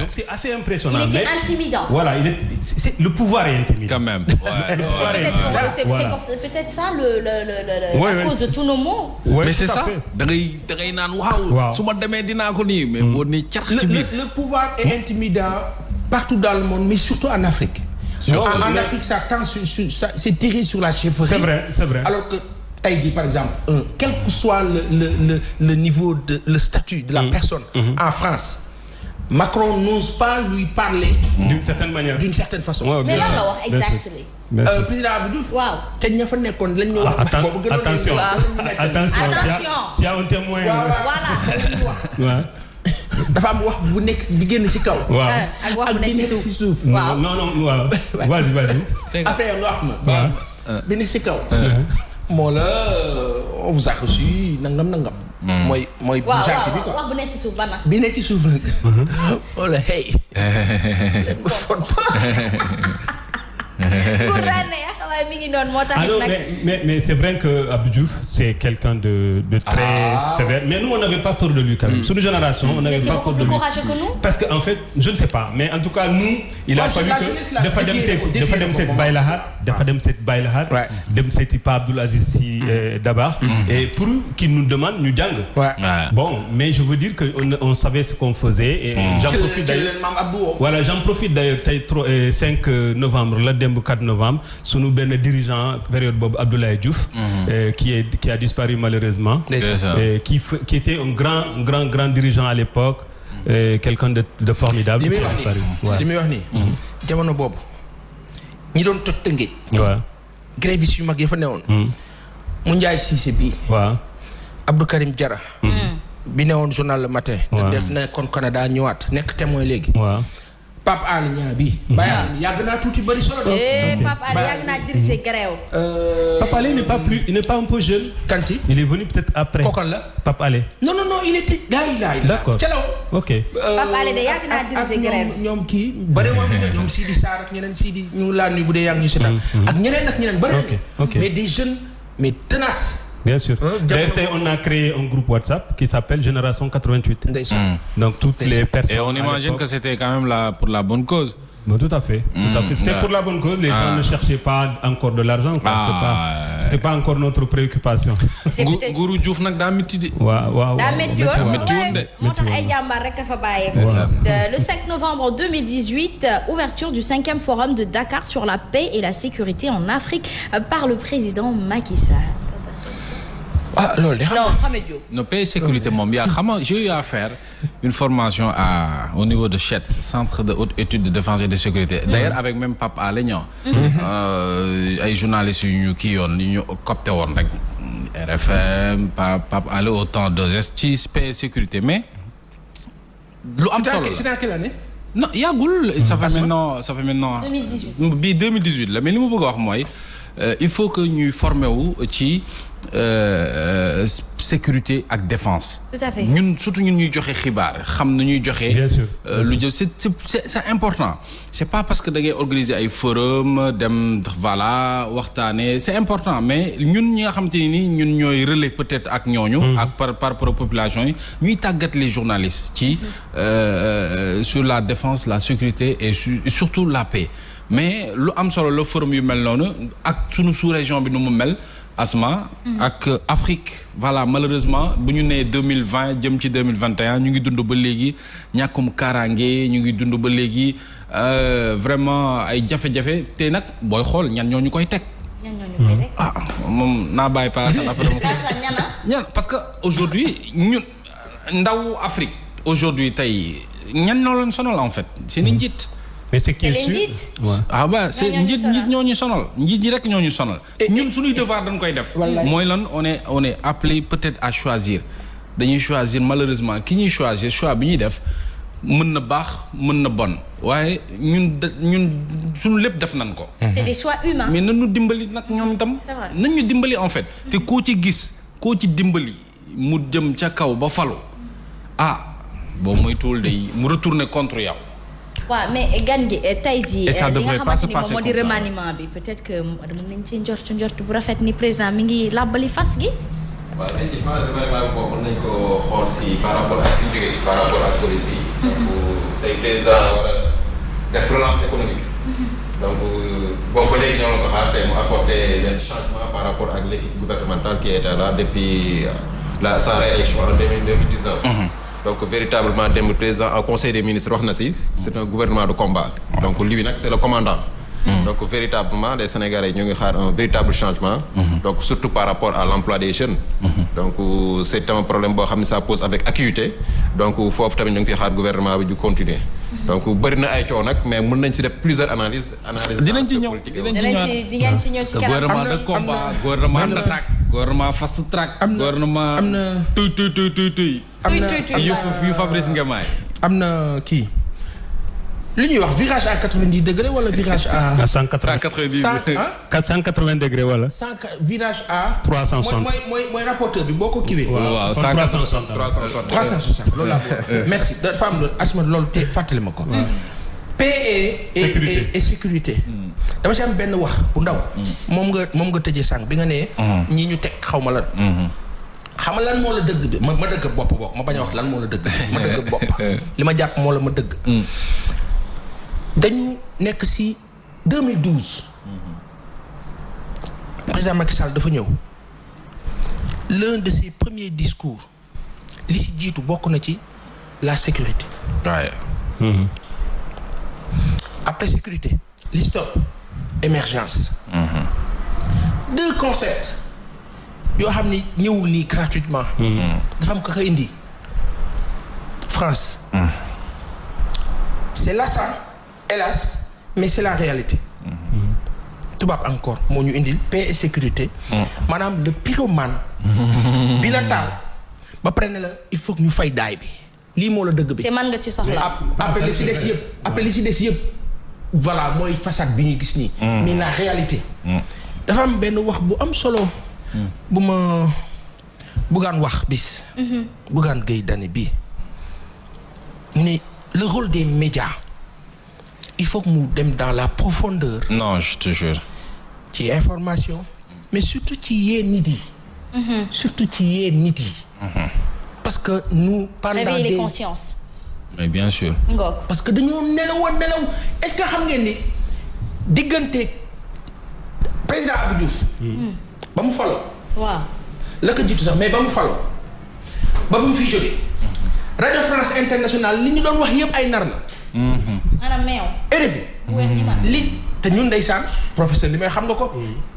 c'est assez impressionnant. Il était intimidant. Voilà, le pouvoir est intimidant. Quand même. C'est peut-être ça la cause de tous nos maux. Ouais, mais c'est ça. da ngay naan waaw. su ma demee dinaa ko nii mais boo nee cax ci biir. Le pouvoir est intimidant partout dans le monde, mais surtout en Afrique. En Afrique, ça tend c'est tiré sur la chefferie. C'est vrai. Alors que Taïdi, par exemple, quel que soit le niveau le statut de la personne en France, Macron n'ose pas lui parler d'une certaine manière, d'une certaine façon. Ouais, mais là la wax exactement. Président Abdou Diouf. Waaw. Te ña fa nekkoon lañ ñu wax. Attention. Tu as un témoin. Voilà. dafa am wax bu nekk bi génn ci kaw. waaw ak wax bu nekk ci suuf. waaw non waaw. vas-y. après nga wax ma. waaw bi nekk ci kaw. moo la on vous a reçu nangam. mooy bu gentil bi quoi. wax bu nekk ci suuf bana. bi nekk ci suuf nag. wala hey. mais c'est vrai que Abdou Diouf c'est quelqu'un de très sévère, mais nous on n'avait pas peur de lui quand même. Sur une génération on n'avait pas peur de lui. Courageux que nous? Parce que en fait je ne sais pas, mais en tout cas nous il a fallu que dafa dem seet Baye Lahad dem seeti Pape Abdoul Aziz Sy Dabakh et pour qu'il nous demande ñu jàng. Bon, mais je veux dire que on savait ce qu'on faisait et j'en profite d'ailleurs tey 5 novembre la démb 4 novembre sunu benn dirigeant période boobu Abdoulaye Diouf qui a disparu malheureusement qui était un grand dirigeant à l'époque, quelqu'un de formidable. li muy wax nii jamono boobu ñi doon toj Tëngéej. waaw grévistes yu mag ya fa newoon. mu Ndiaye Cissé bii. waaw Abdou Karim Diarra. bi newoon journal Le Matin. waaw nekkoon Canada ñëwaat nekk témoin léegi. waaw Pape Alé Niang bii. Baye Alé yàgg naa tuuti bëri solo. Pape Alé yàgg naa diriger grève. Pape Alé il n'est pas un peu jeune. Kanti il est venu peut-être après. Kokon la Pape Alé. non il était laay. D'accord ok. Pape Alé de yàgg naa diriger grève. ñoom kii bëri woon ñoom Sidi Sarr ak ñeneen Sidi ñu laa nuyu bu dee yaa ngi ñu seetaan. ak ñeneen bëri. mais des jeunes mais tenaces. Bien sûr. D'ailleurs, on a créé un groupe WhatsApp qui s'appelle Génération 88. Donc toutes les personnes. Et on imagine que c'était quand même pour la bonne cause. Bon, tout à fait. C'était pour la bonne cause. Les gens ne cherchaient pas encore de l'argent. C'était pas encore notre préoccupation. Gourou Diouf nag daa métti de. waaw daa métti woon de. moo tax ay jàmbaar rek a fa bàyyeekoo. Le 5 novembre 2018, ouverture du 5e forum de Dakar sur la paix et la sécurité en Afrique par le président Macky Sall. Non, paix et sécurité moom yaa xam nga j'ai eu à faire une formation au niveau de CHET, centre de haute étude de défense et de sécurité. D'ailleurs avec même Pape Alé Niang. ay journalistes yu ñu kii yoon yu ñu copté woon rek RFM Pape Alé au temps de ci paix et sécurité mais lu am solo la. c'était en quelle année? Non yàggul. ça fait maintenant 2018 bii 2018 la mais li ma bëgg a wax mooy il faut que ñuy formé wu ci sécurité ak défense. Tout à fait. Surtout ñun ñuy joxe xibaar xam na ñuy joxe. Bien sûr. lu jëm c'est important. C'est pas parce que da ngay organiser ay forum dem voilà waxtaanee c'est important mais ñun ñi nga xamante ni ñun ñooy relais peut-être ak ñooñu. ak par population yi ñuy tàggat les journalistes ci sur la défense la sécurité et surtout la paix mais lu am solo le forum yu mel noonu ak sunu sous-région bi nu mu mel. Asma ak Afrique voilà malheureusement bu ñu nee 2020 jëm ci 2021 ñu ngi dund ba léegi ñàkkum kaaraange ñu ngi dund ba léegi vraiment ay jafe-jafe te nag booy xool ñan ñoo ñu koy teg. Moom naa bàyyi pa après ñan parce que aujourd'hui ñun ndaw Afrique aujourd'hui tey ñan ñoo leen sonal en fait c'est ni njiit. mais c'est qui c'est njiit ñoo ñu sonal njiit ñi rek ñoo ñu sonal. ñun suñuy devoir dañ koy def. mooy lan on est appelé peut-être à choisir dañuy choisir malheureusement ki ñuy choisir choix bi ñuy def mën na baax mën na bon waaye ñun suñu lépp def nañ ko. c'est des choix humains. mais nañu dimbali nag ñoom itam. nañ ñu dimbali en fait. te koo ci gis koo ci dimbali mu jëm ca kaw ba falu boo moytuwul day mu retourner contre yow. waaw mais gan gi tey jii. et ça li nga devrait pas se xamante ni passer moom moo di remaniement bi peut-être que mën nañ ci njort bu rafet ni président mi ngi làbbali fas gi. waaw effectivement remaniement bi boobu mën nañ ko xool si par rapport ak suñu jógee par rapport ak Covid bi. donc tey président war a def relance économique. donc boobu ba léegi ñoo la ko xaar tey mu apporter benn changement par rapport ak l'équipe gouvernementale qui était là depuis sa réélection en 2019. donc véritablement dem président en conseil des ministres wax na si c'est un gouvernement de combat. donc lui nag c'est le commandant. donc véritablement les Sénégalais ñu ngi xaar un véritable changement. donc surtout par rapport à l'emploi des jeunes. donc c'est un problème boo xam ne ça pose avec acuité donc foofu tamit ñu ngi fi xaar gouvernement bi du continuer. donc bëri na ay coow nag mais mën nañ ci def plusieurs analyses. dinañ ci ñëw di ngeen ci ñëw ci kanam. gouvernement de combat gouvernement d'attaque gouvernement fast track. gouvernement am na tuy. yu Fabrice Ngemaay. am na kii. li ñuy wax virage à 90 degrés wala virage à. 180 degrés wala. virage à. 360 mooy rapporteur bi boo ko kiiwee. waaw 360 loolu laa bëgg. merci dafa am asma loolu te fàttali ma ko. paix et sécurité. dama ci am benn wax bu ndaw. moom nga tëjee sànq bi nga nee. ñii ñu teg xaw ma lan. xam nga lan moo la dëgg bi ma dëgg bopp bokk ma bañ a wax lan moo la dëgg. ma dëgg bopp li ma jàpp moo la ma dëgg. dañu nekk ci 2012. président Macky Sall dafa ñëw. l'un de ses premiers discours li ci jiitu bokk na ci la sécurité. waaye. après sécurité li ci topp émergence. deux concepts yoo xam ni ñëwul nii gratuitement. dafa am ko ko indi France. c'est là-ça. hélas mais c'est la réalité. tubaab encore moo ñu indil paix et sécurité. maanaam le pyromane. bi la taal ba pare ne la il faut que ñu fay daay bi lii moo la dëgg bi. te mën nga ci soxla. après li ci des yëpp voilà mooy façade bi ñuy gis nii. mais la réalité. dafa am benn wax bu am solo. bu ma buggaan wax bis. buggaan Gueye Dany bii ni le rôle des médias. il faut que mu dem dans la profondeur. non je te jure. ci information. mais surtout ci yee nit yi. surtout ci yee nit yi. parce que nous. pendant réveiller les consciences. mais bien sûr. ngoog. parce que dañoo nelaw est-ce que xam ngeen ni diggante président Abdou Diouf. ba mu falo. waaw. la ko jiitu sax mais ba mu falo. ba mu fiy jógee. Radio France Internationale li ñu doon wax yëpp ay nar la. maanaam meew. RFI. li te ñun ndeysaan professeur li may xam nga ko.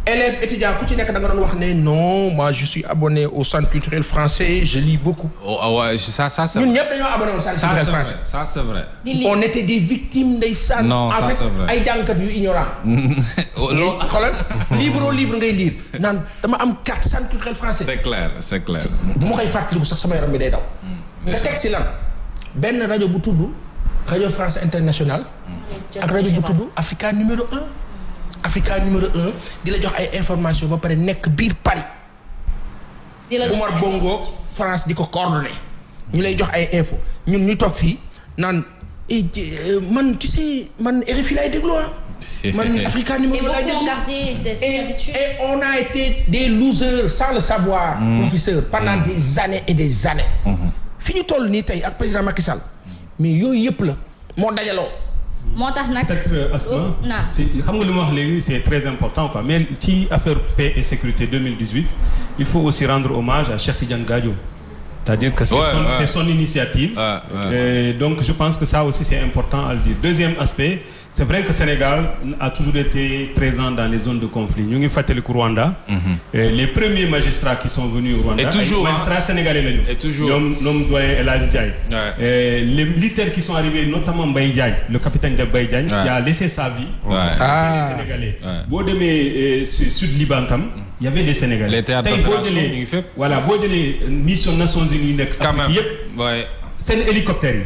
élèves étudiants ku ci nekk da nga doon wax ne non moi je suis abonné au centre culturel français je lis beaucoup. ouais ça c'est ñun ñëpp dañoo abonné au centre culturel français. ça c'est vrai. on était des victimes ndeysaan. non ça c'est vrai ay jàngkat yu ignorant. xoolal livre ngay lire naan dama am carte centre culturel français. c'est clair. bu ma koy fàttaliku sax sama yaram bi day daw. nga teg si lan benn rajo bu tudd. Radio France Internationale ak rajo bu tudd Africa numéro 1 di la jox ay information ba pare nekk biir Paris Omar Bongo France di ko coordonné ñu lay jox ay info ñun ñu toog fii naan man tu sais man RFI laay déglu man Africa numéro laay déglu et on a été des losers sans le savoir professeur pendant des années et des années fi ñu toll nii tey ak président Macky Sall mais yooyu yëpp la moo dajaloo. moo tax nag. peut-être Asma. xam nga li ma wax léegi c'est très important quoi mais ci affaire paix et sécurité 2018 il faut aussi rendre hommage à Cheikh Tidiane Gadio. c'est-à-dire que c'est son initiative. Donc je pense que ça aussi c'est important à le dire. Deuxième aspect. C'est vrai que le Sénégal a toujours été présent dans les zones de conflit. Nous avons fait le Rwanda. Les premiers magistrats qui sont venus au Rwanda, et toujours, les magistrats sénégalais, et toujours, l'homme doyen El Hadji Ndiaye. Les militaires qui sont arrivés, notamment Mbaye Ndiaye, le capitaine de Mbaye Ndiaye, qui a laissé sa vie. Les Sénégalais. Bon demain sud Liban tam, il y avait des Sénégalais. Les théâtres d'opération, voilà, bon les missions Nations Unies, c'est un hélicoptère.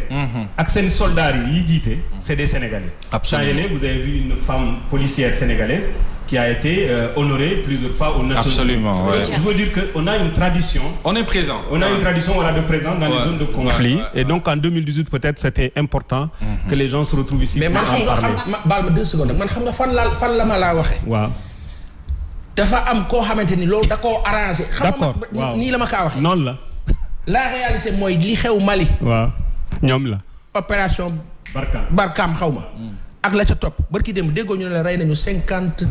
Avec ces soldats, c'est des Sénégalais. Absolument. Vous avez vu une femme policière sénégalaise qui a été honorée plusieurs fois aux Nations Unies. Absolument. Ouais. Je veux dire qu'on a une tradition. On est présent. On a une tradition de présence dans les zones de conflit. Et donc en 2018, peut-être, c'était important que les gens se retrouvent ici. Mais man xam nga 2 secondes man xam nga fan la ma laa waxee. waaw. dafa am koo xamante ni loolu da koo arrangé. d'accord waaw nii la ma kaa waxee. noonu la. la réalité mooy li xew Mali. waaw ñoom la. opération Barkhane xaw ma ak la ca topp barki dem déggoo ñu ne la rey nañu 50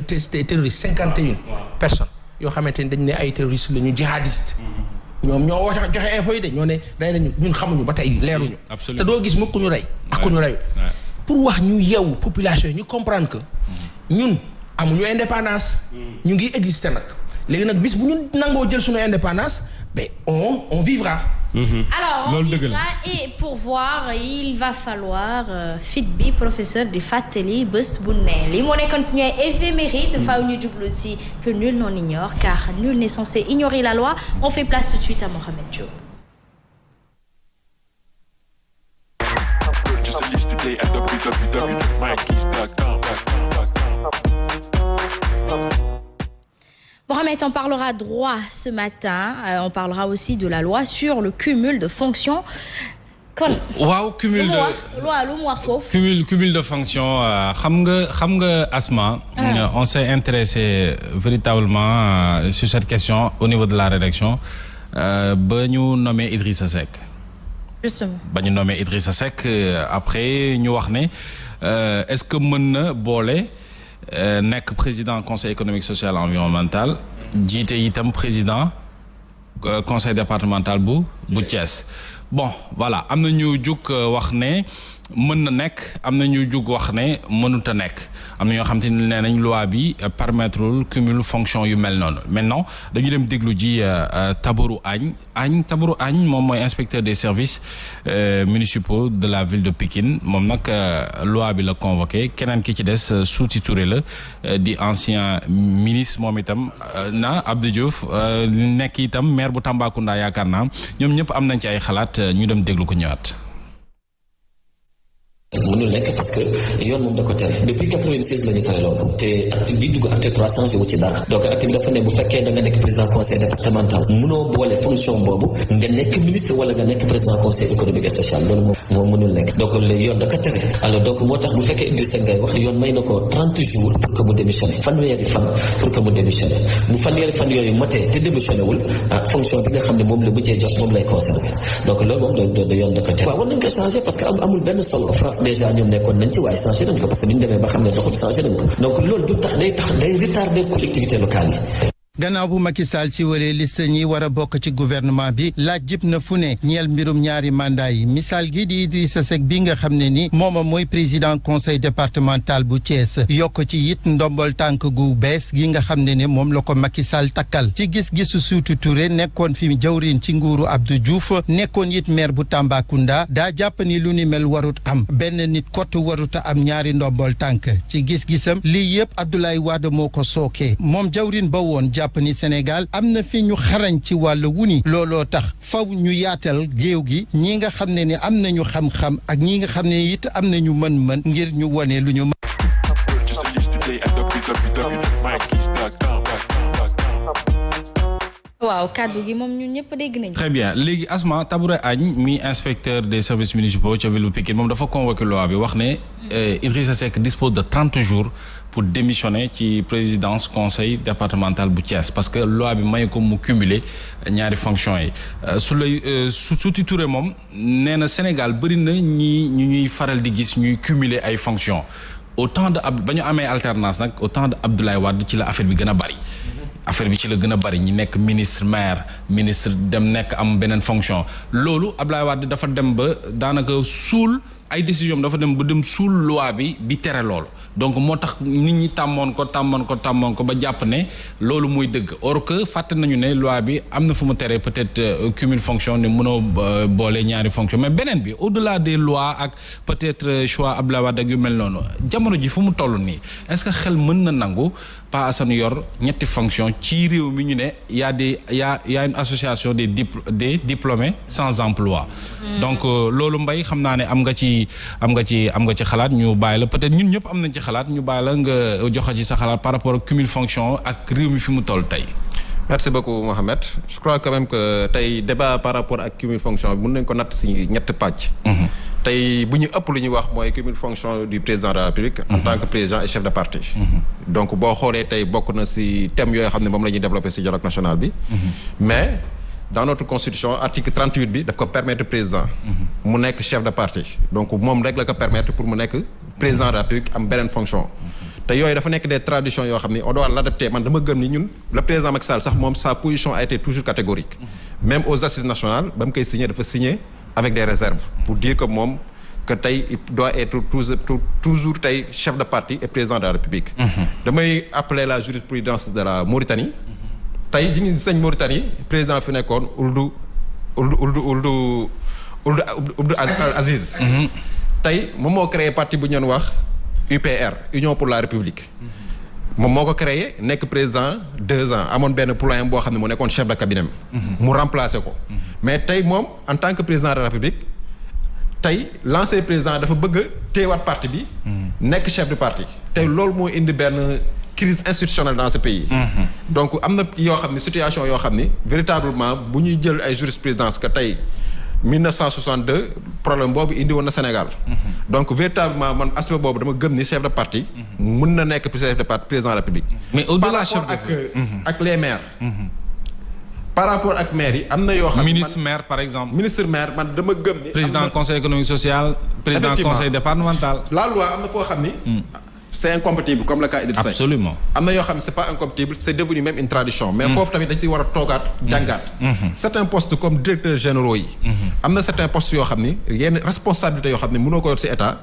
terroristes 51 personnes yoo xamante ni dañ ne ay terroristes la ñu jihadiste ñoom ñoo wax joxe info yi de ñoo ne rey nañu ñun xamuñu ba tey leeruñu te doo gis mukk ñu rey ak ku ñu reyu pour wax ñu yeewu population yi ñu comprendre que ñun amuñu indépendance ñu ngi exister nag léegi nag bis bu ñu nangoo jël suñu indépendance mais on vivra. Alors on vivra et pour voir il va falloir fit bi professeur di fàttali bés bu ne li moo nekkoon suñu ay éphéméride faaw ñu jublu si que nul n'en ignore car nul n'est censé ignorer la loi. On fait place tout de suite à Mohamed Diop. Mohamed, on parlera droit ce matin. On parlera aussi de la loi sur le cumul de fonctions. waaw cumul de fonctions xam nga Asma. On s'est intéressé véritablement sur cette question au niveau de la rédaction ba ñu nommé Idrissa Seck. Justement. ba ñu nommé Idrissa Seck après ñu wax ne est-ce que mën na boole. nekk président conseil économique social environnemental jiite itam président conseil départemental bu Thiès bon voilà am na ñu jug wax ne mën na nekk am na ñu jug wax ne mënut a nekk am na ñoo xam te ne nee nañ loi bi permettrewul cumul fonction yu mel noonu maintenant dañu dem déglu ji Tabourou Agne moom mooy inspecteur des services municipaux de la ville de Pikine moom nag loi bi la convoqué keneen ki ci des Souti Touré la di ancien ministre moom itam na Abdou Diouf nekk itam maire bu Tambacounda yaakaar naa ñoom ñëpp am nañ ci ay xalaat ñu dem déglu ko ñëwaat. mënul nekk parce que yoon moom da ko tere depuis 96 la ñu tere loolu te acte bi dugg acte 3 changé wu ci dara donc acte bi dafa ne bu fekkee da nga nekk président conseil départemental mënoo boole fonction boobu nga nekk ministre wala nga nekk président conseil économique et social loolu moom mënul nekk donc yoon da ko tere alors donc moo tax bu fekkee Idrissa ngay wax yoon may na ko 30 jours pour que mu démissionne fanweeri fan pour que mu démissionne bu fanweeri fan yooyu motee te démissionné wul fonction bi nga xam ne moom la mujjee jot moom lay conservé donc loolu moom da yoon da ko tere waaw war nañ ko changé parce que amul benn solo France déjà ñoom nekkoon nañ ci waaye changé nañ ko parce que bi ñu demee ba xam ne doxul changé nañ ko donc loolu du tax day retarder collectivité locale yi. gannaaw bu Macky Sall ci waree liste ñi war a bokk ci gouvernement bi laaj jib na fu ne ñeel mbirum ñaari mandat yi misaal gi di Idrissa Seck bi nga xam ne ni mooma mooy président conseil départemental bu Thiès yokk ci it ndombol tànk gu bees gi nga xam ne moom la ko Macky Sall takkal ci gis-gisu Souti Touré nekkoon fi jawriñ ci nguuru Abdou Diouf nekkoon it maire bu Tambacounda daa jàpp ni lu ni mel warut am benn nit kott warut a am ñaari ndombol tànk ci gis-gisam lii yëpp Abdoulaye Wade moo ko sookee moom jawriñ ba woon jàpp ni Sénégal am na fi ñu xarañ ci wàllu wuni looloo tax faw ñu yaatal géew gi ñi nga xam ne ni am nañu xam-xam ak ñi nga xam ne it am nañu mën-mën ngir ñu wone lu ñu waaw kàddu gi moom ñun ñëpp dégg nañu. très bien léegi Asma Tabouré Agne mi inspecteur des services municipaux ca ville bu Pikine moom dafa convoqué loi bi wax ne Idrissa Seck dispose de 30 jours pour démissionner ci présidence conseil départemental bu Thiès parce que loi bi may ko mu cumuler ñaari fonctions yi Souti Touré moom nee na Sénégal bëri na ñu ñuy faral di gis ñuy cumuler ay fonctions au temps de ba ñu amee alternance nag au temps de Abdoulaye Wade ci la affaire bi gën a bari. affaire bi ci la gën a bari ñi nekk ministre maire ministre dem nekk am beneen fonction loolu Abdoulaye Wade dafa dem ba daanaka suul ay décision dafa dem ba dem suul loi bi tere loolu donc moo tax nit ñi tàmmoon ko ba jàpp ne loolu muy dëgg or que fàtte nañu ne loi bi am na fu mu tere peut-être cumul fonction ne mënoo boole ñaari fonction mais beneen bi au-delà des lois ak peut-être choix Abdoulaye Wade ak yu mel noonu jamono ji fu mu toll nii est-ce que xel mën na nangu Pa Assane yor ñetti fonction ci réew mi ñu ne y a une association des diplômés sans emploi donc loolu Mbaye xam naa ne am nga ci xalaat ñu bàyyi la peut-être ñun ñëpp am nañ ci xalaat ñu bàyyi la nga joxe ci sa xalaat par rapport ak cumul fonction ak réew mi fi mu toll tey. merci beaucoup Mohamed je crois quand même que tey débat par rapport ak cumul fonction bi mën nañ ko natt si ñetti pàcc. tey bu ñu ëpp lu ñuy wax mooy cumul fonction du président de la République en tant que président et chef de parti. donc boo xoolee tey bokk na si thème yooyu xam ne moom la ñuy développé si dialogue national bi. mais dans notre constitution article 38 bi daf ko permettre président. mu nekk chef de parti donc moom rek la ko permettre pour mu nekk président de la République am beneen fonction te yooyu dafa nekk des traditions yoo xam ni on doit l'adapter man dama gëm ni ñun le président Macky Sall sax moom sa position a été toujours catégorique même aux assises nationales ba mu koy signé dafa signé avec des réserves pour dire que moom que tey il doit être toujours tey chef de parti et président de la République damay appeler la jurisprudence de la Mauritanie tey ji ngi sëñ Mauritanie président fi nekkoon Ould Aziz tey moom moo créé parti bu ñu doon wax UPR Union pour la République moom moo ko créé nekk président 2 ans amoon benn problème boo xam ne mu nekkoon chef de cabinet mu remplacé ko mais tey moom en tant que président de la République tey l'ancien président dafa bëgg a téewaat parti bi nekk chef de parti tey loolu moo indi benn crise institutionnelle dans ce pays donc am na yoo xam ne situation yoo xam ni véritablement bu ñuy jël ay jurisprudence que tey 1962 problème boobu indi woon na Sénégal donc véritablement man aspect boobu dama gëm ni chef de parti mën na nekk chef de parti président de la République mais au-delà ak les maires par rapport ak maires yi am na yoo xam ministre maire par exemple ministre maire man dama gëm ni président conseil économique social président conseil départemental la loi am na foo xam ni c'est incompatible comme le cas Idrissa Seck absolument am na yoo xam ne c'est pas incompatible c'est devenu même une tradition mais foofu tamit dañ ci war a toogaat jàngaat certains postes comme directeurs généraux yi am na certains postes yoo xam ni yenn responsabilités yoo xam ne mënoo ko yor ci état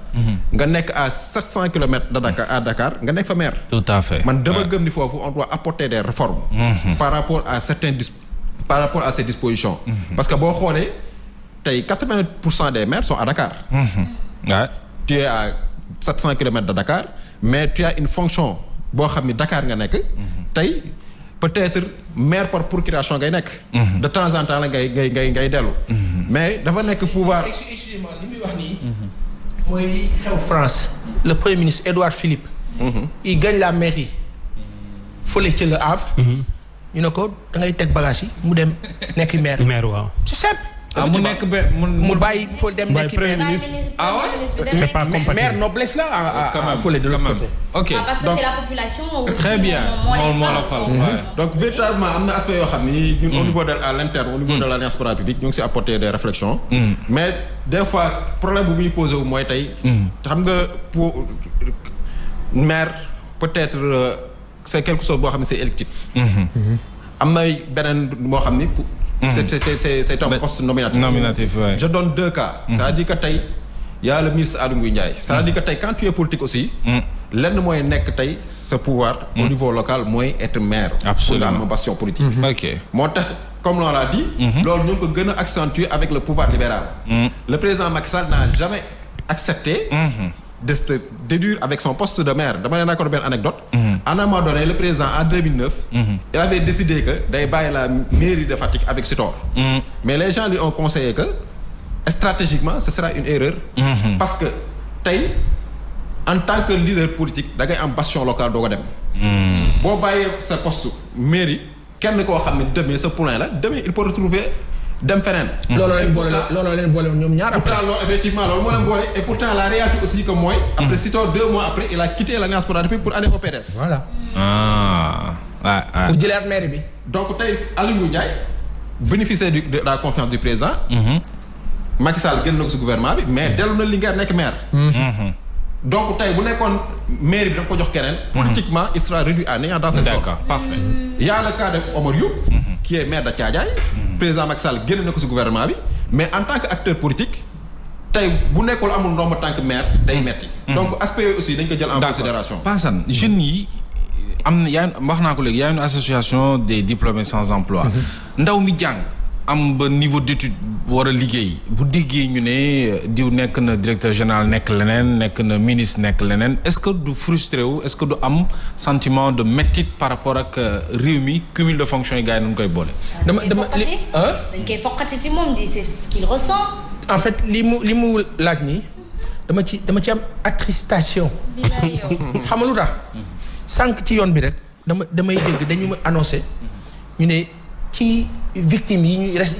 nga nekk à 700 kilomètres de Dakar à Dakar nga nekk fa maire tout à fait man dama gëm ni foofu on doit apporter des réformes par rapport à ces dispositions parce que boo xoolee tey 80% des maires sont à Dakar tu es à 700 kilomètres de Dakar mais tu as une fonction boo xam ni Dakar nga nekk tey peut-être maire par procuration ngay nekk de temps en temps la ngay dellu mais dafa nekk pouvoir excusez-moi li muy wax nii mooy xew France le premier ministre Édouard Philippe il gagne la mairie fële ca Le Havre ñu ne ko da ngay teg bagage yi mu dem nekk maire waaw c'est simple mu nekk mu bàyyi foo dem nekk maire c'est pas compatible maire noblesse la à fële de l'autre côté ok parce que c'est la population très bien moo la fal donc véritablement am na aspect yoo xam ni ñun au niveau de à l'interne au niveau de l'Alliance pour la République ñu ngi si apporter des réflexions mais des fois problème bu muy posé wu mooy tey xam nga pour maire peut-être c'est quelque chose boo xam ne c'est électif am na beneen boo xam ni c'est un poste nominatif. Ouais. Je donne 2 cas. C'est-à-dire que tey y a le ministre Aly Ngouille Ndiaye. C'est-à-dire que tey quand tu es politique aussi. lenn mooy nekk tey sa pouvoir. au niveau local mooy être maire. absolument pour la ambition politique. ok moo tax comme on l'a dit. loolu ñu ngi ko gën a accentuer avec le pouvoir libéral. Le président Macky Sall n'a jamais accepté. de se déduire avec son poste de maire dama leen raconter benn anecdote à un moment donné le président en 2009 il avait décidé que day bàyyi la mairie de Fatick avec Sitor mais les gens lui ont conseillé que stratégiquement ce sera une erreur parce que tey en tant que leader politique da ngay am bastion local doo ko dem boo bàyyee sa poste mairie kenn koo xam ne demee sa poulain la demee il peut retrouver dem feneen. looloo leen boole ñoom ñaar. pourtant loolu effectivement loolu moo leen boole et pourtant la réalité aussi que mooy. après Sitor 2 mois après il a quitté l'Alliance pour la République pour aller au PDS. voilà. pour jëlaat maire bi. donc tey Aly Ngouille Ndiaye bénéficier de la confiance du président. Macky Sall génn na ko si gouvernement bi mais dellu na Linguère nekk maire. donc tey bu nekkoon maire bi daf ko jox keneen. politiquement il sera réduit à néant dans cette zone. D'accord, parfait. Il y a le cas de Omar Youm. qui est maire de Thiadiaye. président Macky Sall génn na ko si gouvernement bi mais en tant que acteur politique tey bu nekkul amul ndomba tant que maire day metti donc aspect yooyu aussi dañ ko jël en considération Pansane jeunes yi am na yaa wax naa ko léegi y a une association des diplômés sans emploi ndaw mi jàng am ba niveau d'étude war a liggéey bu déggee ñu ne diw nekk na directeur général nekk leneen nekk na ministre nekk leneen est-ce que du frustré wu est-ce que du am sentiment de métit par rapport ak réew mi cumul de fonctions yi gars yi nañu koy boole. dañ koy foqati ci moom di c'est ce qu'il ressent. en fait li mu laaj nii dama ci am attristation. xam nga lu tax sànq ci yoon bi rek damay dégg dañu ma annoncé ñu ne ci victimes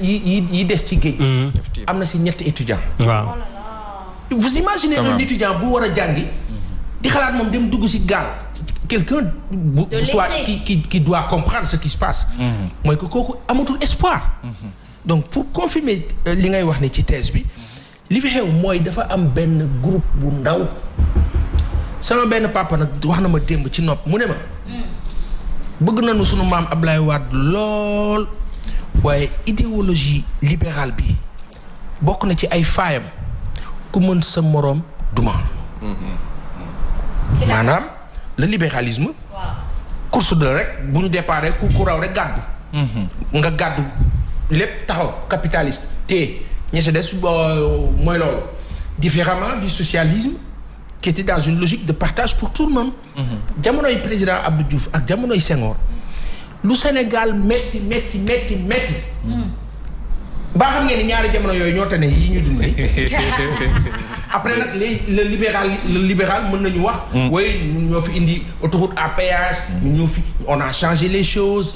yi des ci géej. am na si 7 étudiants. waaw. vous imaginez un étudiant bu war a jàngi. di xalaat moom dem dugg si gaal. quelqu'un soit qui doit comprendre ce qui se passe. mooy que kooku amatul espoir. donc pour confirmer li ngay wax ne ci thèse bi li fi xew mooy dafa am benn groupe bu ndaw sama benn papa nag wax na ma démb ci nopp mu ne ma bëgg nañu sunu maam Ablaye Wade lool waaye idéologie libérale bi bokk na ci ay faayam ku mën sa moroom duma maanaam le libéralisme course de rek bu ñu déparé ku raw rek gàddu nga gàddu lépp taxaw capitaliste te ña sa des mooy loolu différemment du socialisme qui était dans une logique de partage pour tout le monde jamonoy président Abdou Diouf ak jamonoy Senghor lu Sénégal metti baa xam ngeen ni ñaari jamono yooyu ñoo tane yi ñu dundee après nag le libéral mën nañu wax oui ñun ñoo fi indi autoroute à péage ñun ñoo fi on a changé les choses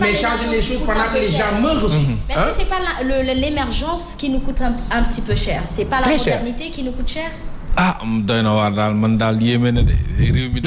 mais changer les choses pendant que les gens meurent aussi mais est-ce que c'est pas l'émergence qui nous coûte un petit peu cher c'est pas la modernité qui nous coûte cher doy na waar daal man daal yéeme na de réew mi